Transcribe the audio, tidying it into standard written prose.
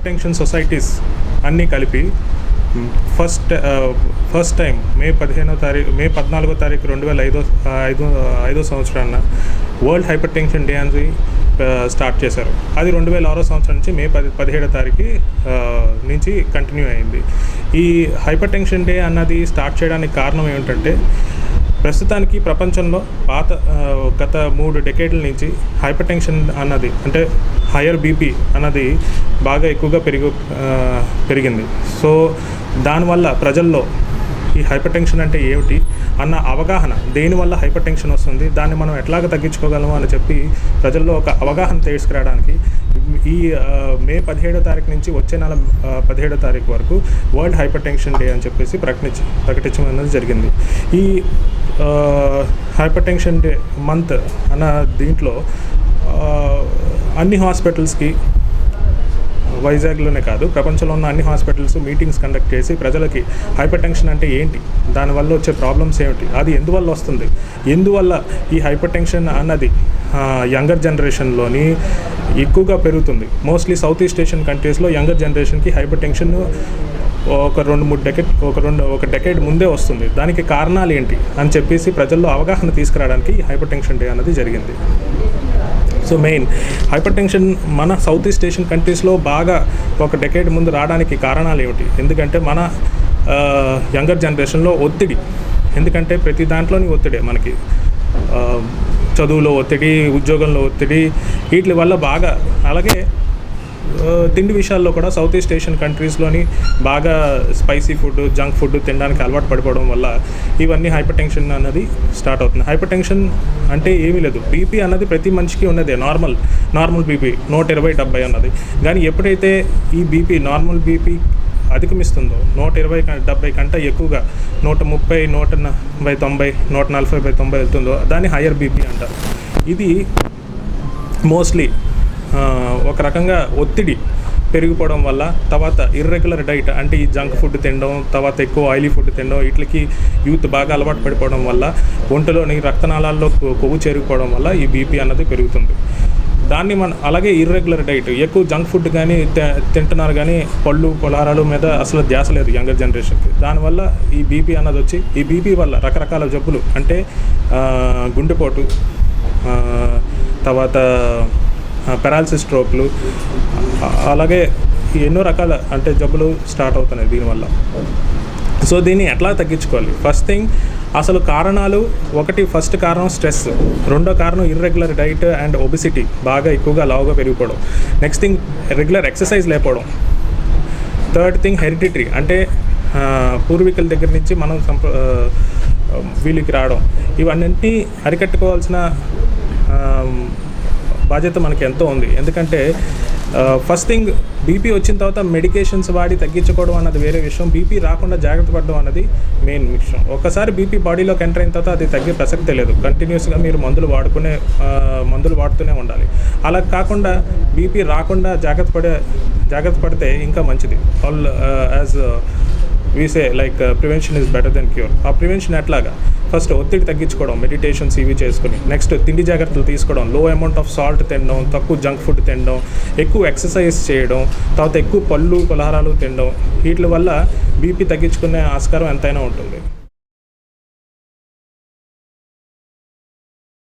Tension societies అన్నీ కలిపి first time మే 14వ తారీఖు 2005 సంవత్సరాన వరల్డ్ హైపర్ టెన్షన్ డే అని స్టార్ట్ చేశారు. అది 2006 సంవత్సరం నుంచి మే 17వ తారీఖు నుంచి కంటిన్యూ అయింది. ఈ హైపర్ టెన్షన్ డే అన్నది స్టార్ట్ చేయడానికి కారణం ఏమిటంటే, ప్రస్తుతానికి ప్రపంచంలో గత 3 డెకేడ్ల నుంచి హైపర్ టెన్షన్ అన్నది, అంటే హయ్యర్ బీపీ అన్నది బాగా ఎక్కువగా పెరిగింది. సో దానివల్ల ప్రజల్లో ఈ హైపర్ టెన్షన్ అంటే ఏమిటి అన్న అవగాహన, దేనివల్ల హైపర్ టెన్షన్ వస్తుంది, దాన్ని మనం ఎట్లాగ తగ్గించుకోగలము అని చెప్పి ప్రజల్లో ఒక అవగాహన తీసుకురావడానికి ఈ మే 17వ తారీఖు నుంచి వచ్చే నెల 17వ తారీఖు వరకు వరల్డ్ హైపర్ టెన్షన్ డే అని చెప్పేసి ప్రకటించడం అనేది జరిగింది. ఈ హైపర్ టెన్షన్ డే మంత్ అన్న దీంట్లో అన్ని హాస్పిటల్స్కి, వైజాగ్లోనే కాదు ప్రపంచంలో ఉన్న అన్ని హాస్పిటల్స్ మీటింగ్స్ కండక్ట్ చేసి ప్రజలకి హైపర్ టెన్షన్ అంటే ఏంటి, దానివల్ల వచ్చే ప్రాబ్లమ్స్ ఏమిటి, అది ఎందువల్ల వస్తుంది, ఎందువల్ల ఈ హైపర్ టెన్షన్ అన్నది యంగర్ జనరేషన్లోని ఎక్కువగా పెరుగుతుంది. మోస్ట్లీ సౌత్ ఈస్ట్ ఏషియన్ కంట్రీస్లో యంగర్ జనరేషన్కి హైపర్ టెన్షన్ ఒక డెకేడ్ ముందే వస్తుంది. దానికి కారణాలు ఏంటి అని చెప్పేసి ప్రజల్లో అవగాహన తీసుకురావడానికి హైపర్ టెన్షన్ డే అన్నది జరిగింది. సో మెయిన్ హైపర్ టెన్షన్ మన సౌత్ ఈస్ట్ ఏషియన్ కంట్రీస్లో బాగా ఒక డెకేడ్ ముందు రావడానికి కారణాలు ఏమిటి, ఎందుకంటే మన యంగర్ జనరేషన్లో ఒత్తిడి, ఎందుకంటే ప్రతి దాంట్లోని ఒత్తిడే మనకి, చదువులో ఒత్తిడి, ఉద్యోగంలో ఒత్తిడి, వీటి వల్ల బాగా, అలాగే తిండి విషయాల్లో కూడా సౌత్ ఈస్ట్ ఏషియన్ కంట్రీస్లోని బాగా స్పైసీ ఫుడ్, జంక్ ఫుడ్ తినడానికి అలవాటు పడిపోవడం వల్ల ఇవన్నీ హైపర్ టెన్షన్ అన్నది స్టార్ట్ అవుతుంది. హైపర్ టెన్షన్ అంటే ఏమీ లేదు, బీపీ అన్నది ప్రతి మనిషికి ఉన్నదే, నార్మల్ బీపీ 120/70 అన్నది. కానీ ఎప్పుడైతే ఈ బీపీ నార్మల్ బీపీ అధిగమిస్తుందో 120/70 కంటే ఎక్కువగా 130, 140/90, 140/90 వెళ్తుందో దాన్ని హయ్యర్ బీపీ అంటారు. ఇది మోస్ట్లీ ఒక రకంగా ఒత్తిడి పెరిగిపోవడం వల్ల, తర్వాత ఇర్రెగ్యులర్ డైట్ అంటే ఈ జంక్ ఫుడ్ తినడం, తర్వాత ఎక్కువ ఆయిలీ ఫుడ్ తినడం, వీటికి యూత్ బాగా అలవాటు పడిపోవడం వల్ల ఒంటిలోని రక్తనాళాల్లో కొవ్వు చేరిపోవడం వల్ల ఈ బీపీ అన్నది పెరుగుతుంది. దాన్ని అలాగే ఇర్రెగ్యులర్ డైట్, ఎక్కువ జంక్ ఫుడ్ కానీ తింటున్నారు, కానీ పళ్ళు పొలారాలు మీద అసలు ధ్యాస లేదు యంగర్ జనరేషన్కి. దానివల్ల ఈ బీపీ అన్నది వచ్చి, ఈ బీపీ వల్ల రకరకాల జబ్బులు, అంటే గుండెపోటు, తర్వాత పెరాలసిస్, స్ట్రోక్లు, అలాగే ఎన్నో రకాల అంటే జబ్బులు స్టార్ట్ అవుతున్నాయి దీనివల్ల. సో దీన్ని ఎట్లా తగ్గించుకోవాలి? ఫస్ట్ థింగ్, అసలు కారణాలు ఫస్ట్ కారణం స్ట్రెస్, రెండో కారణం ఇర్రెగ్యులర్ డైట్ అండ్ ఒబిసిటీ, బాగా ఎక్కువగా లావుగా పెరిగిపోవడం. నెక్స్ట్ థింగ్ రెగ్యులర్ ఎక్సర్సైజ్ లేకపోవడం. థర్డ్ థింగ్ హెరిడిటరీ, అంటే పూర్వీకుల దగ్గర నుంచి మనం వీళ్ళకి రావడం. ఇవన్నీ అరికట్టుకోవాల్సిన బాధ్యత మనకి ఎంతో ఉంది. ఎందుకంటే ఫస్ట్ థింగ్, బీపీ వచ్చిన తర్వాత మెడికేషన్స్ వాడి తగ్గించుకోవడం అన్నది వేరే విషయం, బీపీ రాకుండా జాగ్రత్త పడడం అన్నది మెయిన్ విషయం. ఒకసారి బీపీ బాడీలోకి ఎంటర్ అయిన తర్వాత అది తగ్గే ప్రసక్తే లేదు. కంటిన్యూస్గా మీరు మందులు వాడుతూనే ఉండాలి. అలా కాకుండా బీపీ రాకుండా జాగ్రత్త పడితే ఇంకా మంచిది. As we say like prevention is better than cure. ఆ ప్రివెన్షన్ ఎట్లాగా? ఫస్ట్ ఒత్తిడి తగ్గించుకోవడం, మెడిటేషన్స్ ఇవి చేసుకుని, నెక్స్ట్ తిండి జాగ్రత్తలు తీసుకోవడం, లో అమౌంట్ ఆఫ్ సాల్ట్ తినడం, తక్కువ జంక్ ఫుడ్ తినడం, ఎక్కువ ఎక్సర్సైజ్ చేయడం, తర్వాత ఎక్కువ పళ్ళు పలహారాలు తినడం, వీటి వల్ల బీపీ తగ్గించుకునే ఆస్కారం ఎంతైనా ఉంటుంది.